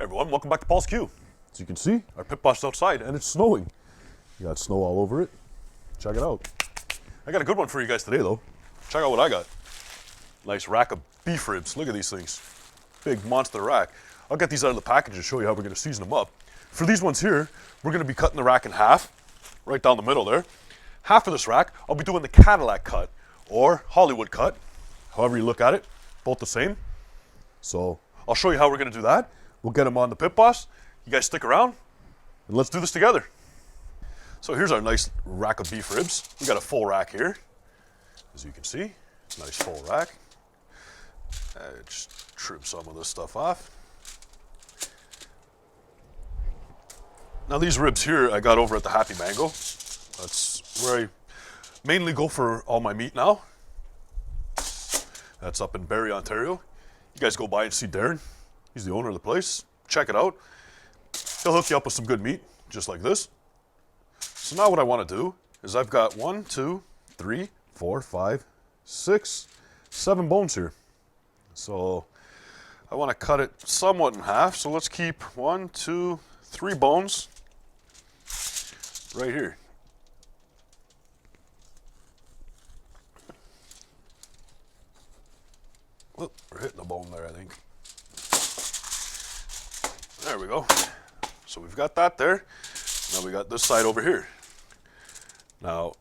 Hey everyone, welcome back to Paul's Q. As you can see, our pit boss is outside and it's snowing. You got snow all over it. Check it out. I got a good one for you guys today though. Check out what I got. Nice rack of beef ribs. Look at these things. Big monster rack. I'll get these out of the package and show you how we're going to season them up. For these ones here, we're going to be cutting the rack in half, right down the middle there. Half of this rack, I'll be doing the Cadillac cut or Hollywood cut, however you look at it, both the same. So I'll show you how we're going to do that. We'll get them on the pit boss. You guys stick around and let's do this together. So here's our nice rack of beef ribs. We got a full rack here, as you can see. Nice full rack. Just trim some of this stuff off. Now these ribs here I got over at the Happy Mango. That's where I mainly go for all my meat now. That's up in Barrie, Ontario. You guys go by and see Darren. He's the owner of the place. Check it out. He'll hook you up with some good meat, just like this. So now what I want to do is I've got 1, 2, 3, 4, 5, 6, 7 bones here. So I want to cut it somewhat in half. So let's keep 1, 2, 3 bones right here. Whoop, we're hitting the bone there, I think. There we go. So we've got that there. Now we got this side over here. Now,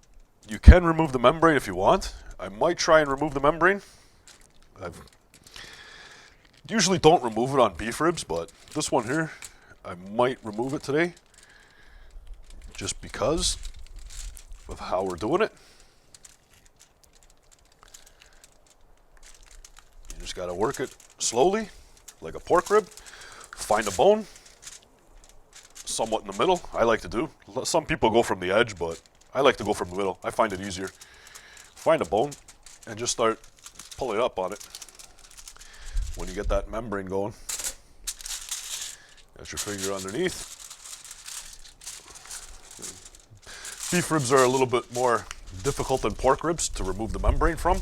you can remove the membrane if you want. I might try and remove the membrane. I usually don't remove it on beef ribs, but this one here, I might remove it today just because of how we're doing it. You just gotta work it slowly, like a pork rib. Find a bone, somewhat in the middle. I like to do. Some people go from the edge, but I like to go from the middle. I find it easier. Find a bone and just start pulling up on it. When you get that membrane going, got your finger underneath. Beef ribs are a little bit more difficult than pork ribs to remove the membrane from.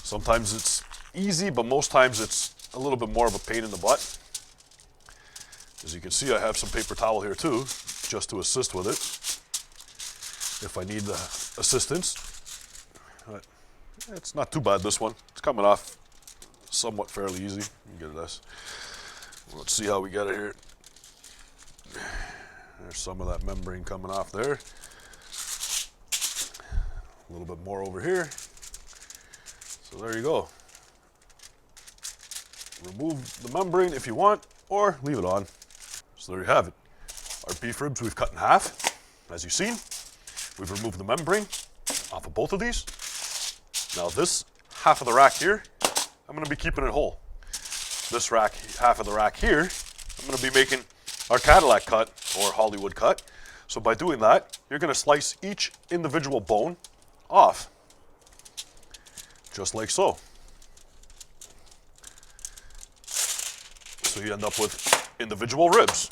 Sometimes it's easy, but most times it's a little bit more of a pain in the butt. As you can see, I have some paper towel here too, just to assist with it, if I need the assistance. But it's not too bad, this one. It's coming off somewhat fairly easy. Get it this. Let's see how we get it here. There's some of that membrane coming off there. A little bit more over here. So there you go. Remove the membrane if you want, or leave it on. So there you have it. Our beef ribs we've cut in half, as you've seen. We've removed the membrane off of both of these. Now this half of the rack here, I'm gonna be keeping it whole. This rack, half of the rack here, I'm gonna be making our Cadillac cut or Hollywood cut. So by doing that, you're gonna slice each individual bone off, just like so. So you end up with individual ribs.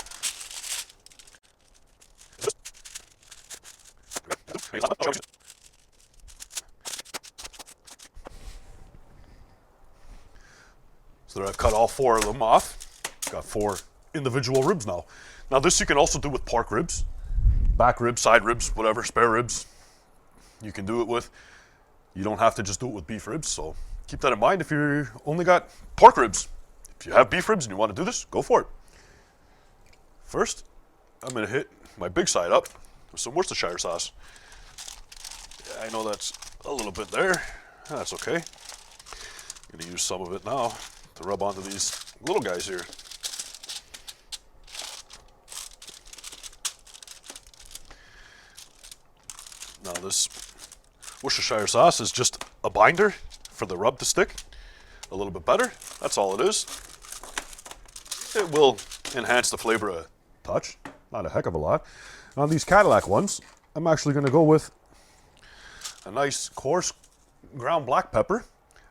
So there I've cut all 4 of them off. Got 4 individual ribs now. Now this you can also do with pork ribs, back ribs, side ribs, whatever, spare ribs. You can do it with. You don't have to just do it with beef ribs, so keep that in mind if you only got pork ribs. If you have beef ribs and you want to do this, go for it. First, I'm going to hit my big side up with some Worcestershire sauce. Yeah, I know that's a little bit there. That's okay. I'm going to use some of it now to rub onto these little guys here. Now this Worcestershire sauce is just a binder for the rub to stick a little bit better. That's all it is. It will enhance the flavor a touch, not a heck of a lot. On these Cadillac ones, I'm actually going to go with a nice coarse ground black pepper,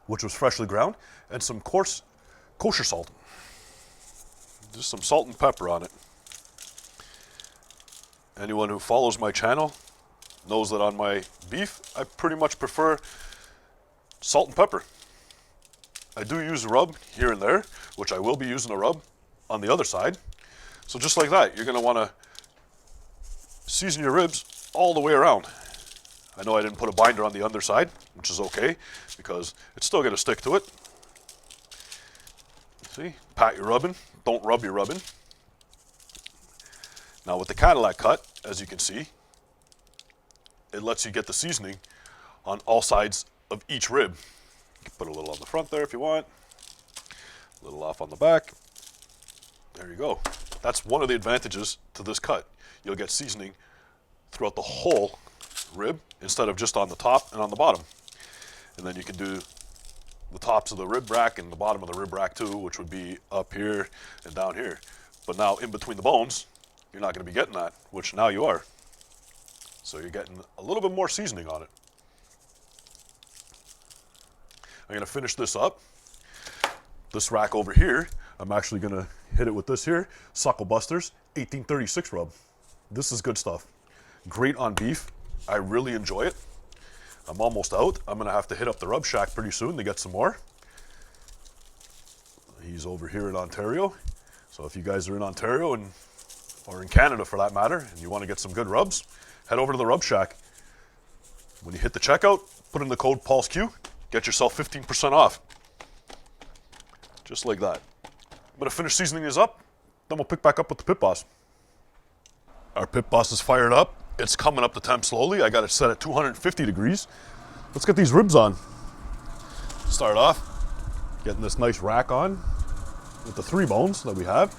which was freshly ground, and some coarse kosher salt. Just some salt and pepper on it. Anyone who follows my channel knows that on my beef, I pretty much prefer salt and pepper. I do use a rub here and there, which I will be using a rub on the other side. So just like that, you're going to want to season your ribs all the way around. I know I didn't put a binder on the underside, which is okay, because it's still going to stick to it. See, pat your rubbing, don't rub your rubbing. Now with the Cadillac cut, as you can see, it lets you get the seasoning on all sides of each rib. You can put a little on the front there if you want, a little off on the back. There you go. That's one of the advantages to this cut. You'll get seasoning throughout the whole rib instead of just on the top and on the bottom. And then you can do the tops of the rib rack and the bottom of the rib rack too, which would be up here and down here. But now in between the bones, you're not going to be getting that, which now you are. So you're getting a little bit more seasoning on it. I'm going to finish this up. This rack over here, I'm actually going to hit it with this here, Suckle Buster's 1836 rub. This is good stuff. Great on beef. I really enjoy it. I'm almost out. I'm going to have to hit up the Rub Shack pretty soon to get some more. He's over here in Ontario. So if you guys are in Ontario or in Canada for that matter, and you want to get some good rubs, head over to the Rub Shack. When you hit the checkout, put in the code PulseQ, get yourself 15% off. Just like that. I'm going to finish seasoning this up, then we'll pick back up with the Pit Boss. Our Pit Boss is fired up. It's coming up the temp slowly. I got it set at 250 degrees. Let's get these ribs on. Start off getting this nice rack on with the 3 bones that we have.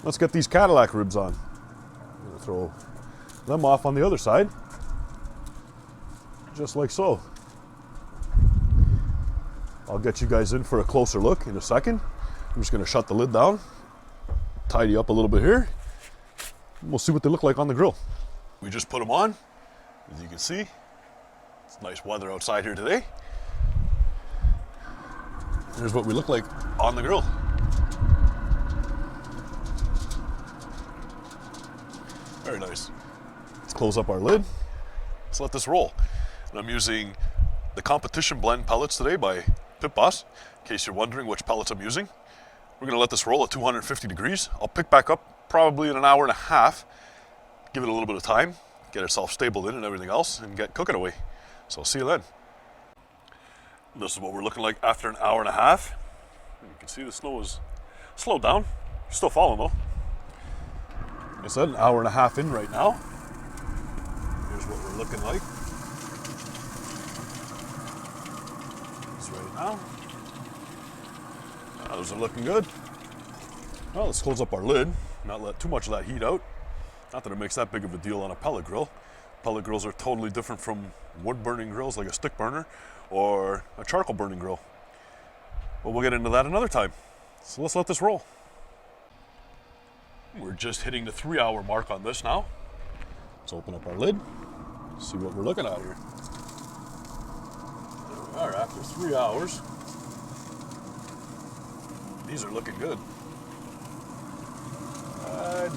Let's get these Cadillac ribs on. I'm going to throw them off on the other side, just like so. I'll get you guys in for a closer look in a second. I'm just going to shut the lid down, tidy up a little bit here, and we'll see what they look like on the grill. We just put them on. As you can see, it's nice weather outside here today. Here's what we look like on the grill. Very nice. Let's close up our lid. Let's let this roll. And I'm using the Competition Blend pellets today by Pit Boss, in case you're wondering which pellets I'm using. We're going to let this roll at 250 degrees. I'll pick back up probably in an hour and a half. Give it a little bit of time, get itself stabled in and everything else, and get cooking away. So I'll see you then. This is what we're looking like after an hour and a half. You can see the snow is slowed down. Still falling though. Like I said, an hour and a half in right now. Here's what we're looking like. It's right now. Those are looking good. Well, let's close up our lid, not let too much of that heat out. Not that it makes that big of a deal on a pellet grill. Pellet grills are totally different from wood burning grills like a stick burner or a charcoal burning grill. But we'll get into that another time. So let's let this roll. We're just hitting the 3-hour mark on this now. Let's open up our lid, see what we're looking at here. There we are after 3 hours. These are looking good. I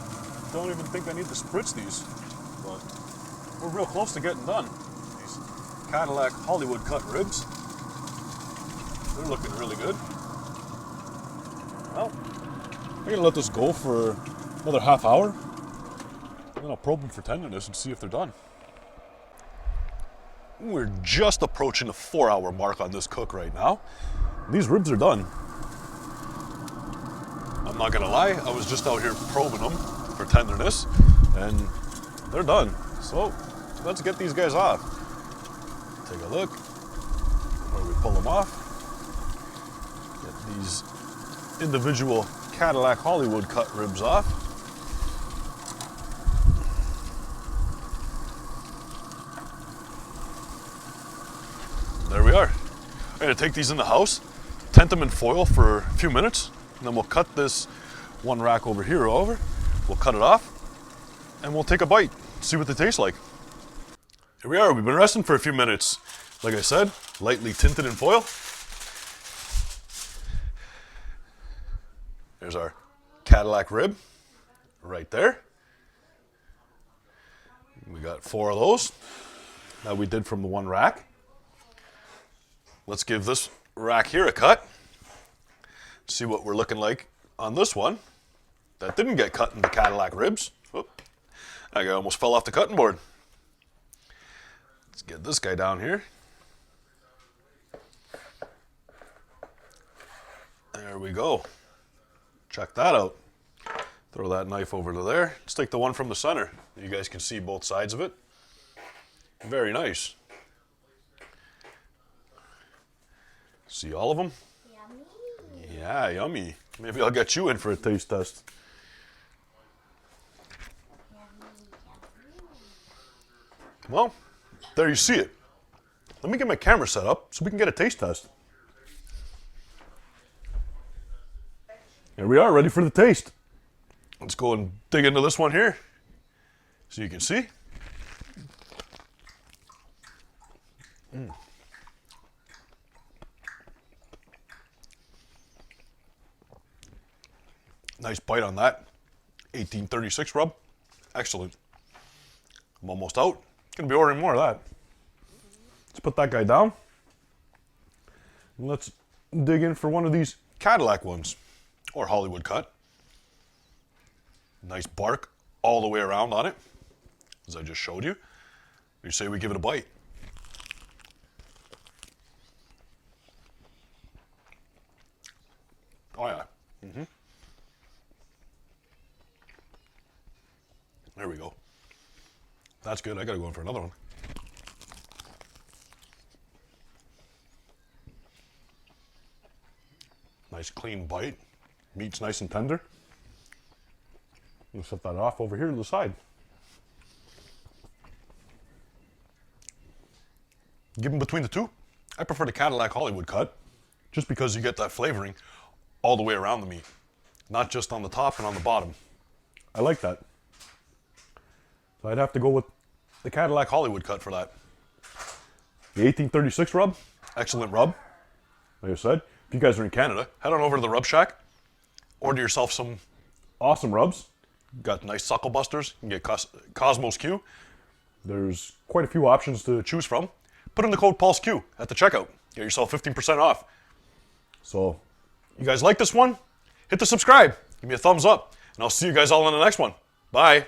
don't even think I need to spritz these, but we're real close to getting done. These Cadillac Hollywood cut ribs, they're looking really good. Well, I'm gonna let this go for another half hour, and then I'll probe them for tenderness and see if they're done. We're just approaching the 4-hour mark on this cook right now. These ribs are done. I'm not gonna lie, I was just out here probing them for tenderness, and they're done. So let's get these guys off. Take a look where we pull them off. Get these individual Cadillac Hollywood cut ribs off. There we are. I'm gonna take these in the house, tent them in foil for a few minutes, and then we'll cut this one rack over here over. We'll cut it off, and we'll take a bite, see what they taste like. Here we are, we've been resting for a few minutes. Like I said, lightly tinted in foil. There's our Cadillac rib, right there. We got 4 of those that we did from the one rack. Let's give this rack here a cut. See what we're looking like on this one. that didn't get cut in the Cadillac ribs. Oop, that guy almost fell off the cutting board. Let's get this guy down here. There we go. Check that out. Throw that knife over to there. Let's take the one from the center. You guys can see both sides of it. Very nice. See all of them? Yummy. Yeah, yummy. Maybe I'll get you in for a taste test. Well, there you see it. Let me get my camera set up so we can get a taste test. Here we are, ready for the taste. Let's go and dig into this one here so you can see. Nice bite on that. 1836 rub. Excellent. I'm almost out. Gonna be ordering more of that. Let's put that guy down. And let's dig in for one of these Cadillac ones, or Hollywood cut. Nice bark all the way around on it, as I just showed you. You say we give it a bite. Oh yeah. There we go. That's good. I gotta go in for another one. Nice clean bite. Meat's nice and tender. We'll set that off over here to the side. Given between the two, I prefer the Cadillac Hollywood cut just because you get that flavoring all the way around the meat, not just on the top and on the bottom. I like that. So I'd have to go with the Cadillac Hollywood cut for that. The 1836 rub, excellent rub. Like I said, if you guys are in Canada, head on over to the Rub Shack, order yourself some awesome rubs. Got nice suckle busters. You can get Cosmos Q. There's quite a few options to choose from. Put in the code PulseQ at the checkout. Get yourself 15% off. So, you guys like this one? Hit the subscribe. Give me a thumbs up. And I'll see you guys all in the next one. Bye.